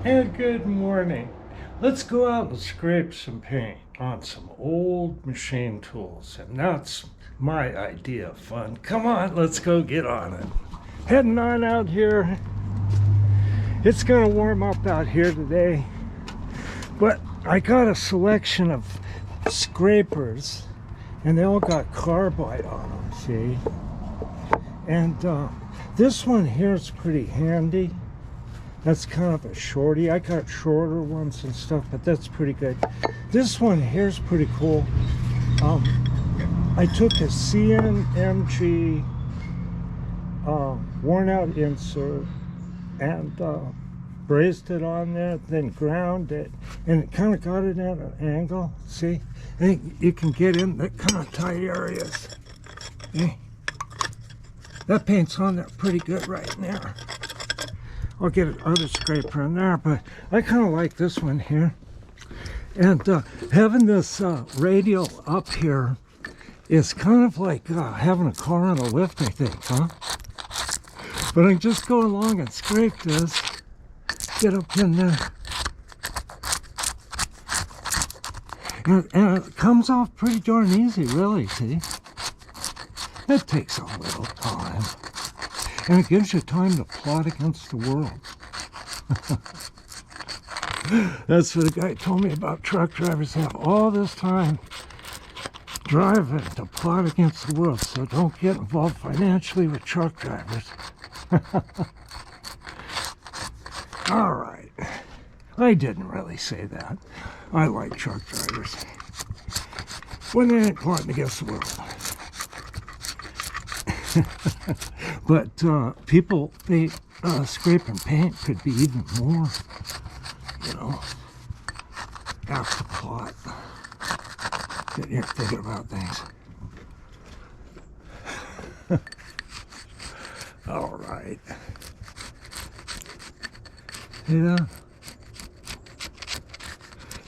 And good morning. Let's go out and scrape some paint on some old machine tools. And that's my idea of fun. Come on, let's go get on it. Heading on out here. It's going to warm up out here today. But I got a selection of scrapers. And they all got carbide on them, see? And this one here is pretty handy. That's kind of a shorty. I got shorter ones and stuff, but that's pretty good. This one here's pretty cool. I took a CNMG worn out insert and brazed it on there, then ground it, and it kind of got it at an angle. See? And you can get in the kind of tight areas. See? That paint's on there pretty good right there. I'll get another scraper in there, but I kind of like this one here. And having this radial up here is kind of like having a car on a lift, I think, huh? But I can just go along and scrape this, get up in there. And it comes off pretty darn easy, really, see? It takes a little time. And it gives you time to plot against the world. That's what a guy told me about truck drivers. They have all this time driving to plot against the world, so don't get involved financially with truck drivers. All right. I didn't really say that. I like truck drivers when they ain't plotting against the world. But people, they scraping paint could be even more, you know, apt to plot. Get here thinking about things. All right. Yeah.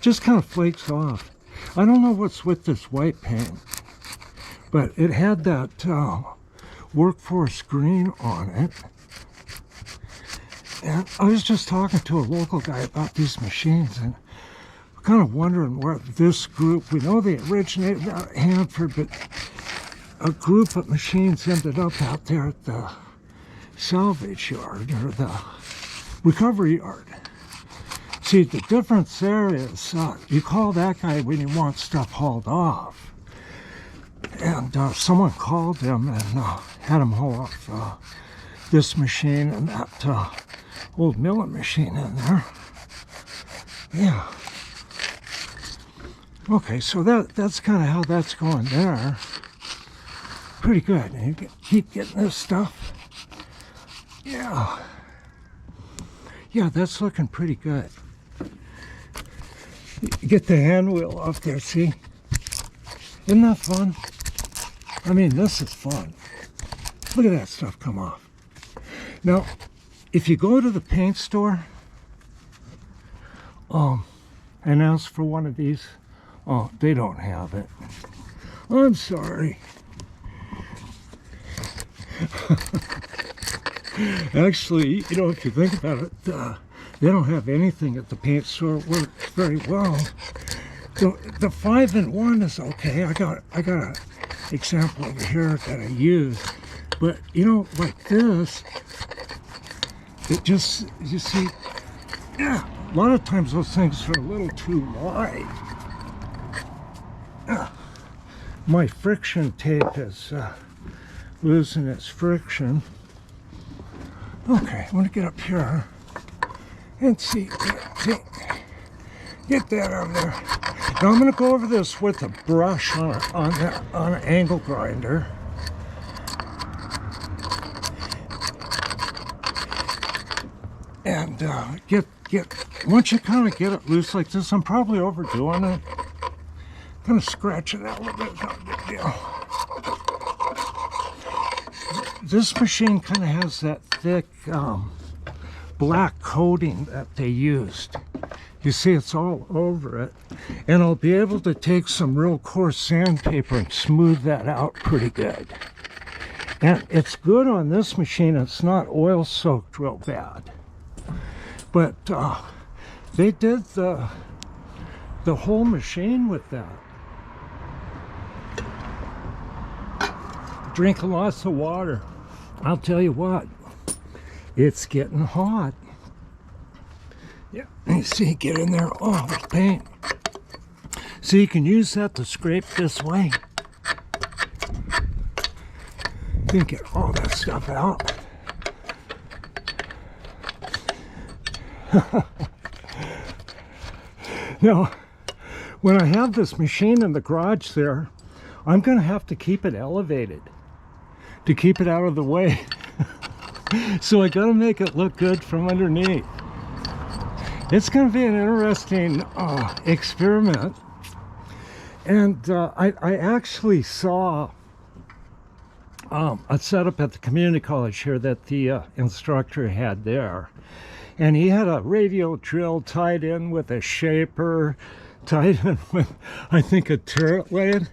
Just kind of flakes off. I don't know what's with this white paint, but it had that workforce green on it. And I was just talking to a local guy about these machines, and we're kind of wondering where this group, we know they originated out of Hanford, but a group of machines ended up out there at the salvage yard or the recovery yard. See, the difference there is you call that guy when you want stuff hauled off. And someone called him and had him haul off this machine and that old milling machine in there. Yeah. Okay, so that's kind of how that's going there. Pretty good. And you keep getting this stuff. Yeah. Yeah, that's looking pretty good. You get the hand wheel off there, see? Isn't that fun? I mean, this is fun. Look at that stuff come off. Now, if you go to the paint store and ask for one of these, they don't have it. I'm sorry. Actually, you know, if you think about it, they don't have anything at the paint store. It works very well. The 5-in-1 is okay. I got a example over here that I use, but you know, like this, it just, you see, yeah, a lot of times those things are a little too wide. My friction tape is losing its friction. Okay, I'm gonna get up here and see, get that out of there. Now I'm going to go over this with a brush on an angle grinder. And once you kind of get it loose like this, I'm probably overdoing it. Kind of scratch it out a little bit, not a big deal. This machine kind of has that thick black coating that they used. You see, it's all over it. And I'll be able to take some real coarse sandpaper and smooth that out pretty good. And it's good on this machine. It's not oil soaked real bad. But They did the whole machine with that. Drink lots of water. I'll tell you what, it's getting hot. Yeah, you see, get in there. Oh, with paint. So you can use that to scrape this way. You can get all that stuff out. Now, when I have this machine in the garage there, I'm going to have to keep it elevated to keep it out of the way. So I got to make it look good from underneath. It's going to be an interesting experiment. And I actually saw a setup at the community college here that the instructor had there. And he had a radial drill tied in with a shaper, tied in with, I think, a turret lathe.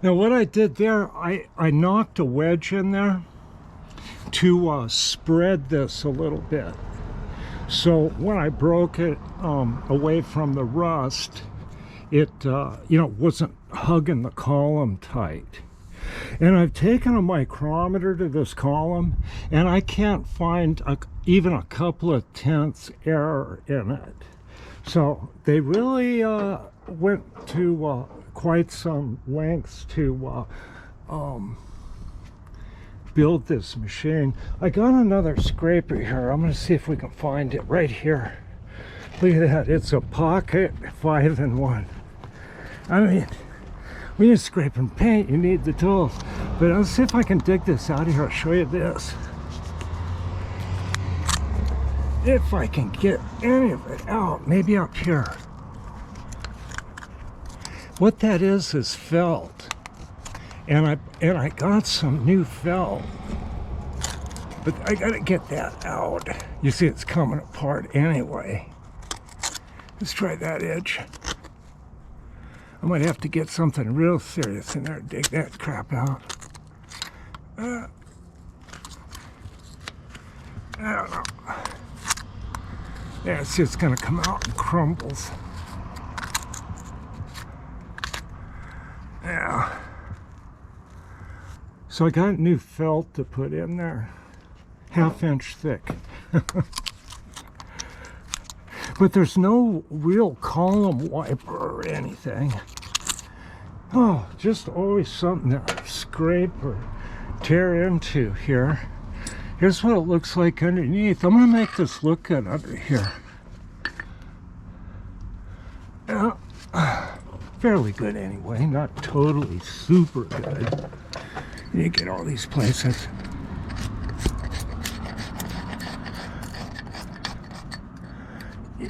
Now what I did there, I knocked a wedge in there to spread this a little bit. So when I broke it away from the rust, it wasn't hugging the column tight. And I've taken a micrometer to this column, and I can't find even a couple of tenths error in it. So they really went to quite some lengths to build this machine. I got another scraper here. I'm going to see if we can find it right here. Look at that. It's a pocket 5-in-1. I mean, when you're scraping paint, you need the tools. But I'll see if I can dig this out of here. I'll show you this. If I can get any of it out, maybe up here. What that is felt. And I got some new felt. But I gotta get that out. You see it's coming apart anyway. Let's try that edge. I might have to get something real serious in there to dig that crap out. I don't know. Yeah, see, it's gonna come out and crumbles. Yeah. So I got new felt to put in there. 1/2 inch thick. But there's no real column wiper or anything. Oh, just always something to scrape or tear into here. Here's what it looks like underneath. I'm gonna make this look good under here. Fairly good anyway, not totally super good. You get all these places.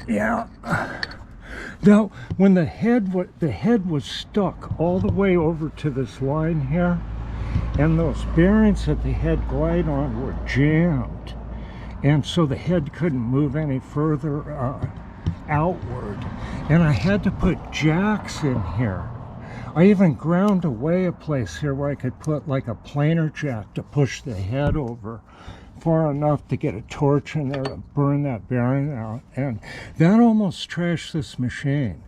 Yeah. Now, when the head was stuck all the way over to this line here, and those bearings that the head glide on were jammed, and so the head couldn't move any further outward, and I had to put jacks in here. I even ground away a place here where I could put like a planer jack to push the head over far enough to get a torch in there to burn that bearing out, and that almost trashed this machine.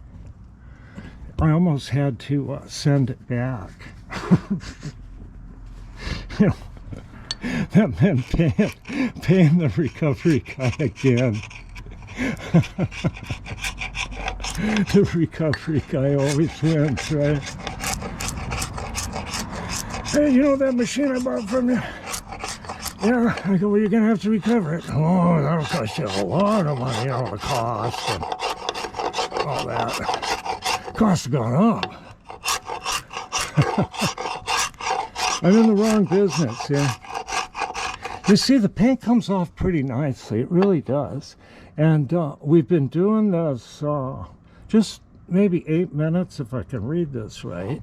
I almost had to send it back. You know, that meant paying the recovery guy again. The recovery guy always wins, right? Hey, you know that machine I bought from you? Yeah, I go, well, you're going to have to recover it. Oh, that'll cost you a lot of money, all the cost and all that. Costs have gone up. I'm in the wrong business, yeah. You see, the paint comes off pretty nicely. It really does. And we've been doing this just maybe 8 minutes, if I can read this right.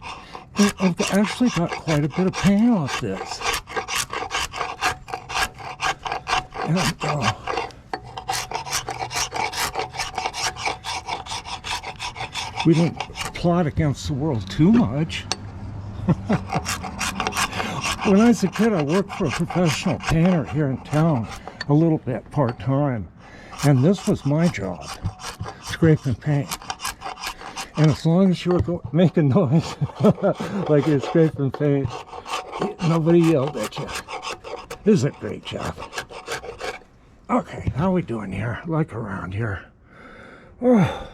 And I've actually got quite a bit of paint off this. And, we didn't plot against the world too much. When I was a kid, I worked for a professional painter here in town a little bit part-time. And this was my job, scraping paint. And as long as you were making noise, like you're scraping paint, nobody yelled at you. This is a great job. Okay, how we doing here? Like around here. Oh,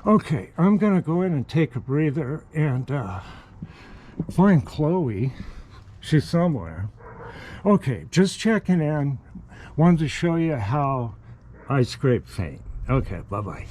okay, I'm gonna go in and take a breather and find Chloe. She's somewhere. Okay, just checking in. Wanted to show you how I scrape paint. Okay, bye-bye.